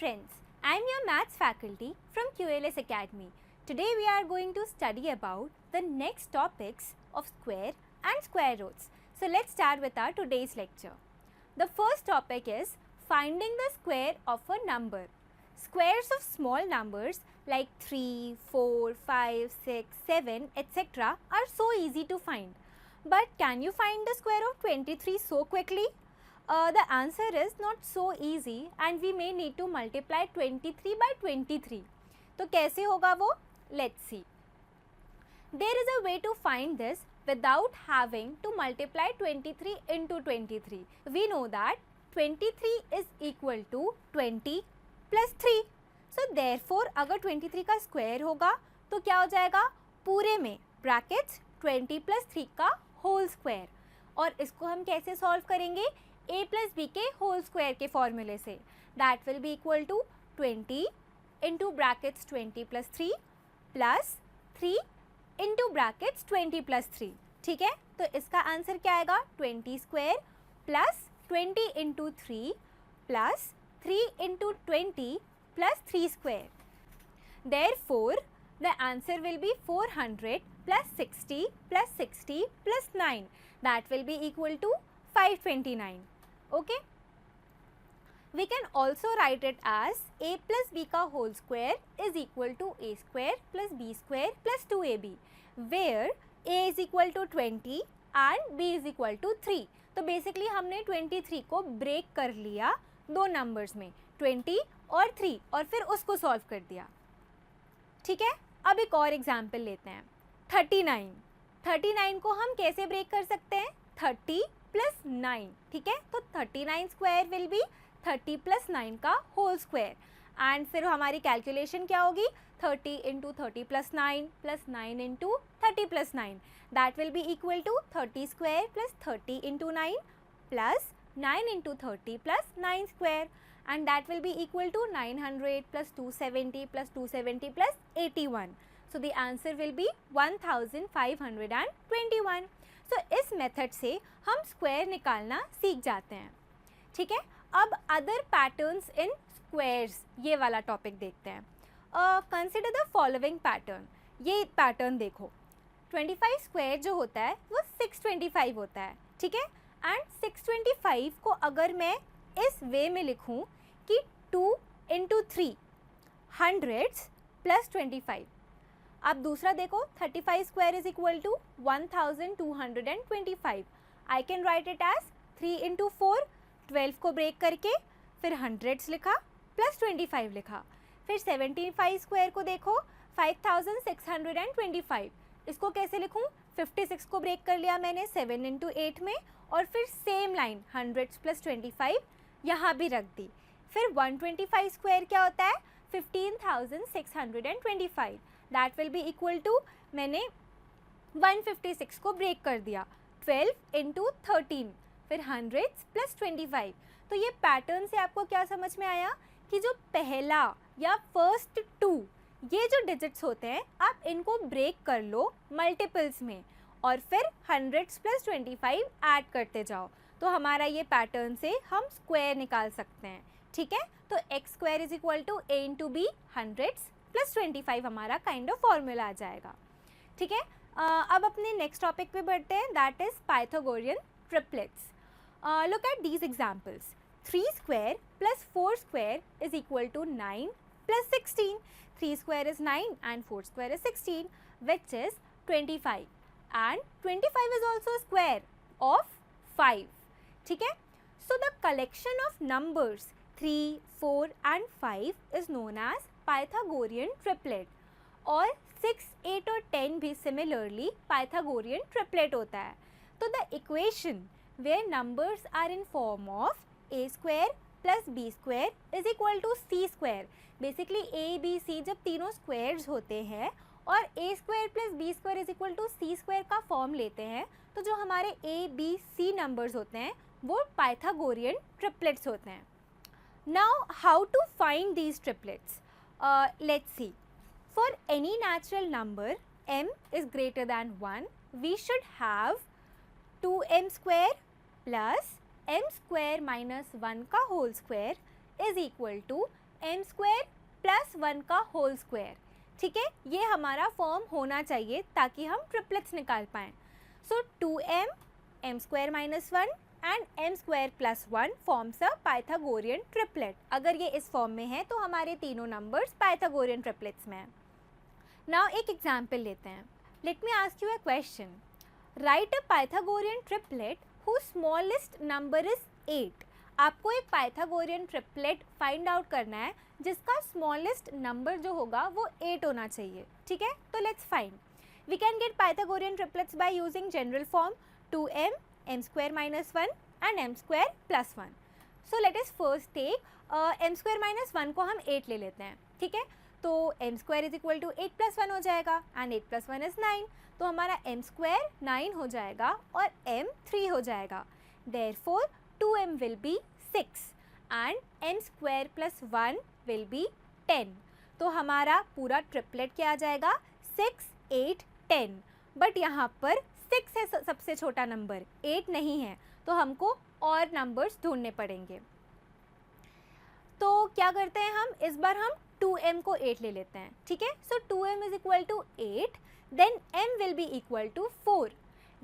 friends, I am your maths faculty from QLS Academy. Today we are going to study about the next topics of square and square roots. So let's start with our today's lecture. The first topic is finding the square of a number. Squares of small numbers like 3, 4, 5, 6, 7, etc. are so easy to find. But can you find the square of 23 so quickly? The answer is not so easy and we may need to multiply 23 by 23. तो कैसे होगा वो? Let's see. There is a way to find this without having to multiply 23 into 23. We know that 23 is equal to 20 plus 3. So therefore अगर 23 का square होगा तो क्या हो जाएगा? पूरे में ब्रैकेट्स 20 plus 3 का होल स्क्वायर. और इसको हम कैसे सॉल्व करेंगे? a plus b के होल स्क्वायर के फॉर्मूले से. That will be equal to 20 into brackets 20 plus 3 plus 3 into brackets 20 plus 3. ठीक है, तो इसका आंसर क्या आएगा? 20 square plus 20 into 3 plus 3 into 20 plus 3 square. Therefore, the answer will be 400 plus 60 plus 60 plus 9. That will be equal to 529. Okay. We can also write it as a plus b का whole square is equal to a square plus b square plus 2ab, where a is equal to 20 and b is equal to 3. तो basically हमने 23 को break कर लिया दो numbers में, 20 और 3, और फिर उसको सॉल्व कर दिया. ठीक है, अब एक और एग्जाम्पल लेते हैं. 39 को हम कैसे ब्रेक कर सकते हैं? 30 प्लस 9. ठीक है, तो 39 स्क्वायर विल बी 30 प्लस 9 का होल स्क्वायर. एंड फिर हमारी कैलकुलेशन क्या होगी? 30 into 30 plus 9 plus 9 into 30 plus 9. That will be equal to 30 square plus 30 into 9 plus 9 into 30 plus 9 square. And that will be equal to 900 plus 270 plus 270 plus 81. So the answer will be 1521. So इस method से हम square निकालना सीख जाते हैं. ठीक है, अब अदर पैटर्न्स इन स्क्वायर्स, ये वाला टॉपिक देखते हैं. Consider the following pattern. ये पैटर्न देखो, 25 स्क्वायर जो होता है वो 625 होता है. ठीक है, एंड 625 को अगर मैं इस वे में लिखूं कि 2 इंटू 3 हंड्रेड्स प्लस 25. अब दूसरा देखो, 35 square is equal to 1225. I can write it as 3 into 4, 12 को ब्रेक करके फिर हंड्रेड्स लिखा प्लस 25 लिखा. फिर 75 स्क्वायर को देखो, 5625. इसको कैसे लिखूं? 56 को ब्रेक कर लिया मैंने 7 इंटू 8 में, और फिर सेम लाइन हंड्रेड्स प्लस 25 यहाँ भी रख दी. फिर 125 स्क्वायर क्या होता है? 15625. That will be equal to, मैंने 156 को ब्रेक कर दिया 12 इंटू 13, फिर हंड्रेड्स प्लस 25. तो ये पैटर्न से आपको क्या समझ में आया कि जो पहला या फर्स्ट 2 ये जो डिजिट्स होते हैं, आप इनको ब्रेक कर लो मल्टीपल्स में और फिर हंड्रेड्स प्लस 25 ऐड करते जाओ. तो हमारा ये पैटर्न से हम स्क्वायर निकाल सकते हैं. ठीक है, तो X square is equal to A into B hundreds plus 25 हमारा काइंड ऑफ फॉर्मूला आ जाएगा. ठीक है, अब अपने नेक्स्ट टॉपिक पे बढ़ते हैं, that is Pythagorean triplets. Look at these examples. 3 square plus 4 square is equal to 9 plus 16. 3 square is 9 and 4 square is 16, which is 25. And 25 is also a square of 5. ठीक है, so the collection of numbers 3, 4 and 5 is known as Pythagorean triplet. और 6, 8 और 10 भी similarly Pythagorean triplet होता है. तो the equation where numbers are in form of a square plus b square is equal to c square. Basically a, b, c जब तीनों squares होते हैं और a square plus b square is equal to c square का form लेते हैं, तो जो हमारे a, b, c नंबर्स होते हैं वो पाइथागोरियन ट्रिपलेट्स होते हैं. Now how to find these triplets? Let's see. For any natural number m is greater than 1, we should have 2m square plus m square minus 1 का whole square is equal to m square plus 1 का whole square, ठीक है, ये हमारा form होना चाहिए ताकि हम ट्रिपलेट्स निकाल पाएँ. सो 2m m square minus 1 and m square plus 1 forms a Pythagorean triplet. अगर ये इस फॉर्म में है तो हमारे तीनों नंबर्स पाइथागोरियन ट्रिपलेट्स में हैं. नाउ एक एग्जाम्पल लेते हैं. Let me ask you a question. Right a Pythagorean triplet whose smallest number is 8. आपको एक पाइथागोरियन ट्रिपलेट फाइंड आउट करना है जिसका स्मॉलेस्ट नंबर जो होगा वो 8 होना चाहिए, ठीक है. तो let's find. We can get Pythagorean triplets by using general form 2m m square minus 1 and m square plus 1. So let us first take m square minus 1 को हम 8 ले लेते हैं, ठीक है. तो m square is equal to 8 plus 1 हो जाएगा एंड 8 प्लस 1 इज 9. तो हमारा m स्क्वायर 9 हो जाएगा और m 3 हो जाएगा. Therefore 2m will be 6 and m square plus 1 will be 10. तो हमारा पूरा ट्रिपलेट क्या आ जाएगा 6, 8, 10. बट यहाँ पर 6 है सबसे छोटा नंबर, 8 नहीं है, तो हमको और नंबर्स ढूंढने पड़ेंगे. तो क्या करते हैं हम, इस बार हम 2m को 8 ले लेते हैं, ठीक है. So 2m is equal to 8, then m will be equal to 4.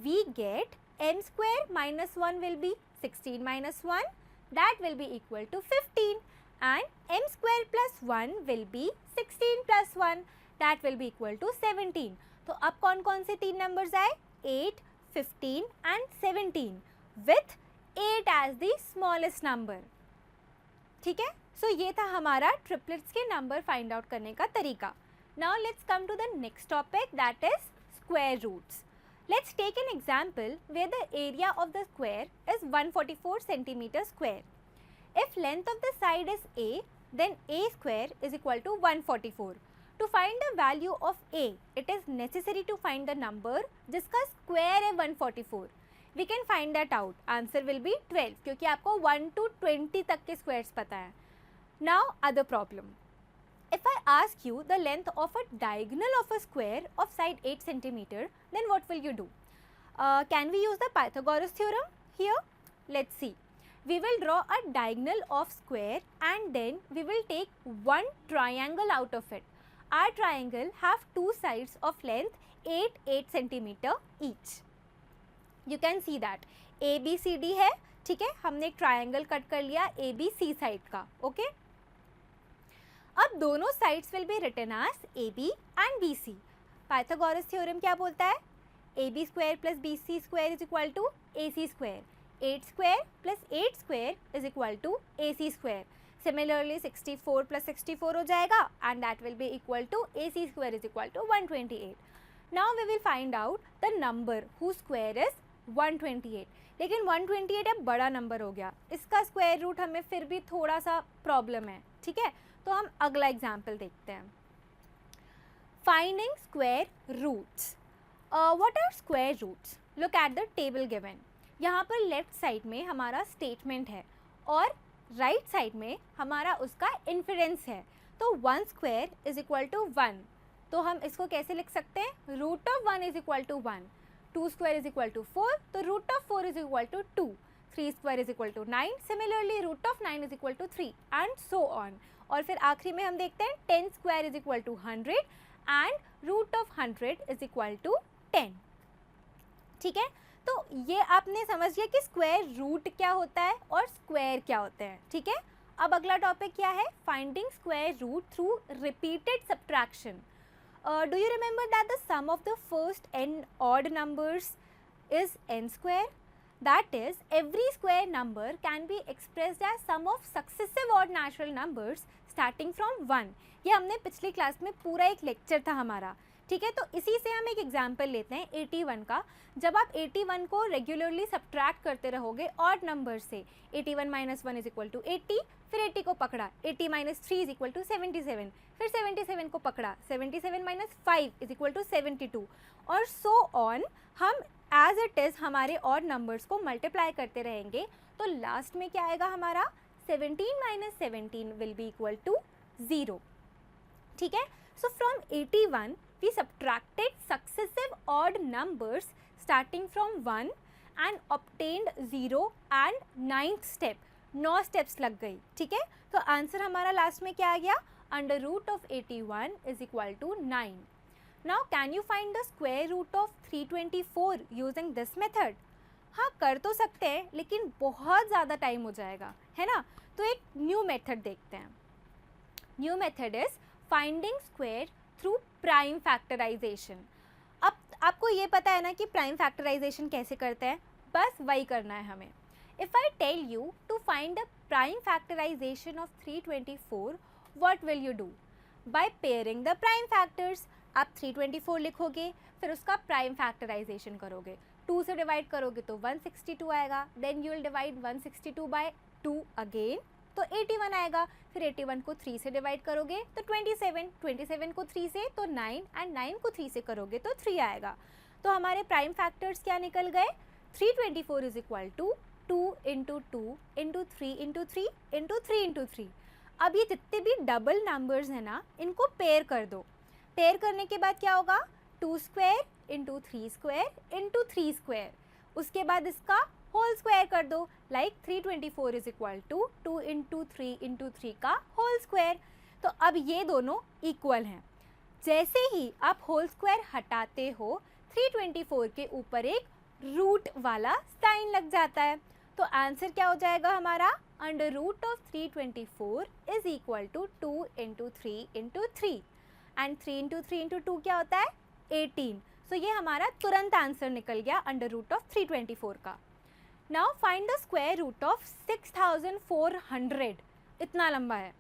We get m square minus 1 will be 16 minus 1, that will be equal to 15, and m square plus 1 will be 16 plus 1, that will be equal to 17. तो अब कौन कौन से तीन numbers आए, 8, 15 and 17 with 8 as the smallest number, ठीक है. सो ये था हमारा ट्रिपलेट्स के नंबर फाइंड आउट करने का तरीका. Now let's come to the next topic, that is square roots. Let's take an example where the area of the square is 144 centimeter square. If length of the side is a, then a square is equal to 144. To find the value of a, it is necessary to find the number जिसका square है 144. We can find that out. Answer will be 12 क्योंकि आपको 1 to 20 तक के squares पता है. Now other problem. If I ask you the length of a diagonal of a square of side 8 centimeter, then what will you do? Can we use the Pythagoras theorem here? Let's see. We will draw a diagonal of square and then we will take one triangle out of it. Our triangle have two sides of length 8 centimeter each. You can see that ABCD है, ठीक है. हमने एक triangle cut कर लिया ABC side का, okay. अब दोनों sides will be written as AB and BC. Pythagoras theorem क्या बोलता है, AB square plus BC square is equal to AC square. 8 square plus 8 square is equal to AC square. Similarly 64 plus 64 हो जाएगा and that will be equal to AC square is equal to 128. Now we will find out the number who square is 128. लेकिन 128 अब बड़ा number हो गया, इसका square root हमें फिर भी थोड़ा सा प्रॉब्लम है, ठीक है. तो हम अगला एग्जाम्पल देखते हैं. Finding square roots. What are square roots? Look at the table given. यहाँ पर लेफ्ट साइड में हमारा स्टेटमेंट है और राइट साइड में हमारा उसका इन्फरेंस है. तो 1 स्क्वायर इज इक्वल टू 1. तो हम इसको कैसे लिख सकते हैं, root of 1 is equal to 1. 2 square is equal to 4, तो root of 4 is equal to 2. 3 square is equal to 9. Similarly root of 9 is equal to 3 and so on. और फिर आखिरी में हम देखते हैं 10 square is equal to 100 and root of 100 is equal to 10, ठीक है. तो ये आपने समझ लिया कि स्क्वायर रूट क्या होता है और स्क्वायर क्या होते हैं, ठीक है. अब अगला टॉपिक क्या है, finding square root through repeated subtraction. Do you remember that the sum of the first n odd numbers is n square? That is, every square number can be expressed as sum of successive odd natural numbers starting from 1. ये हमने पिछली class में पूरा एक lecture था हमारा, ठीक है. तो इसी से हम एक एग्जाम्पल लेते हैं 81 का. जब आप 81 को रेगुलरली सब्ट्रैक्ट करते रहोगे ऑड नंबर से, 81 माइनस 1 इज इक्वल टू 80, फिर 80 को पकड़ा, 80 माइनस 3 इज इक्वल टू 77, फिर 77 को पकड़ा, 77 माइनस 5 इज इक्वल टू 72 और सो ऑन. हम एज इट इज़ हमारे ऑड नंबर्स को मल्टीप्लाई करते रहेंगे. तो लास्ट में क्या आएगा हमारा, 17 minus 17 will be equal to 0, ठीक है. So from 81 we subtracted successive odd numbers starting from 1 and obtained 0 and 9th step. 9 steps लग गई, ठीक है। तो आंसर हमारा लास्ट में क्या आ गया, under root of 81 is equal to 9। Now can you find the square root of 324 using this method. हाँ, कर तो सकते हैं लेकिन बहुत ज़्यादा टाइम हो जाएगा, है ना। तो एक न्यू मेथड देखते हैं। New method is finding square through prime factorization. अब आपको ये पता है ना कि प्राइम फैक्टराइजेशन कैसे करते हैं, बस वही करना है हमें। If I tell you to find the prime factorization of 324, what will you do? By pairing the prime factors. आप 324 लिखोगे, फिर उसका प्राइम फैक्टराइजेशन करोगे, 2 से डिवाइड करोगे तो 162 आएगा, then you will divide 162 by 2 again तो 81 आएगा, फिर 81 को 3 से डिवाइड करोगे तो 27, 27 को 3 से तो 9 एंड 9 को 3 से करोगे तो 3 आएगा। तो हमारे प्राइम फैक्टर्स क्या निकल गए, 324 is equal to 2 into 2 into 3 into 3 into 3 into 3। अब ये जितने भी डबल नंबर्स हैं ना, इनको पेयर कर दो। पेयर करने के बाद क्या होगा, 2 square into 3 square into 3 square, उसके बाद इसका होल स्क्वायर कर दो, like 324 is equal to 2 into 3 into 3 का होल स्क्वायर। तो अब ये दोनों इक्वल हैं। जैसे ही आप होल स्क्वायर हटाते हो, 324 के ऊपर एक रूट वाला साइन लग जाता है। तो आंसर क्या हो जाएगा हमारा, under root of 324 is equal to 2 into 3 into 3 and 3 into 3 into 2 क्या होता है, 18। सो ये हमारा तुरंत आंसर निकल गया अंडर रूट ऑफ 324 का। Now find the square root of 6400। इतना लंबा है,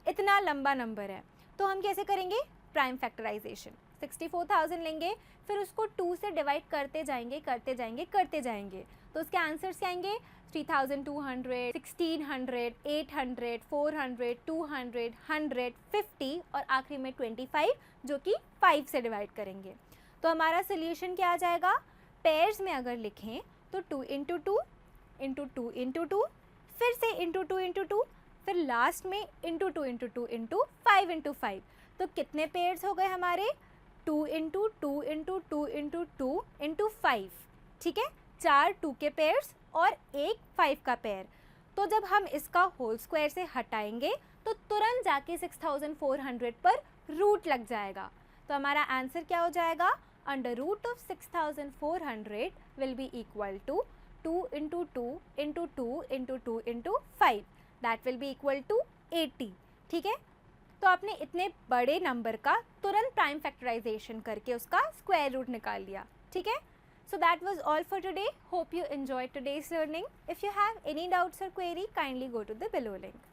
इतना लंबा नंबर है, तो हम कैसे करेंगे, प्राइम फैक्टराइजेशन। 64,000 लेंगे, फिर उसको 2 से डिवाइड करते जाएंगे करते जाएंगे करते जाएंगे, तो उसके आंसर्स क्या आएंगे, 3200, 1600, 800, 400, 200, 100, 50 और आखिरी में 25, जो कि 5 से डिवाइड करेंगे। तो हमारा सोल्यूशन क्या आ जाएगा, पेयर्स में अगर लिखें तो 2 इंटू 2 इंटू 2 इंटू 2, फिर से इंटू 2 इंटू 2, फिर लास्ट में इंटू 2 इंटू 2 इंटू 5 इंटू 5। तो कितने पेयर्स हो गए हमारे, 2 इंटू 2 इंटू 2 इंटू 2 इंटू 5, ठीक है, 4 2 के पेयर्स और एक 5 का पेयर। तो जब हम इसका होल स्क्वायर से हटाएंगे तो तुरंत जाके 6400 पर रूट लग जाएगा। तो हमारा आंसर क्या हो जाएगा, under root of 6400 will be equal to 2 into 2 into 2 into 2 into 5, that will be equal to 80, ठीक है। तो आपने इतने बड़े नंबर का तुरंत प्राइम फैक्टराइजेशन करके उसका स्क्वायर रूट निकाल लिया, ठीक है। So that was all for today. Hope you enjoyed today's learning. If you have any doubts or query, kindly go to the below link.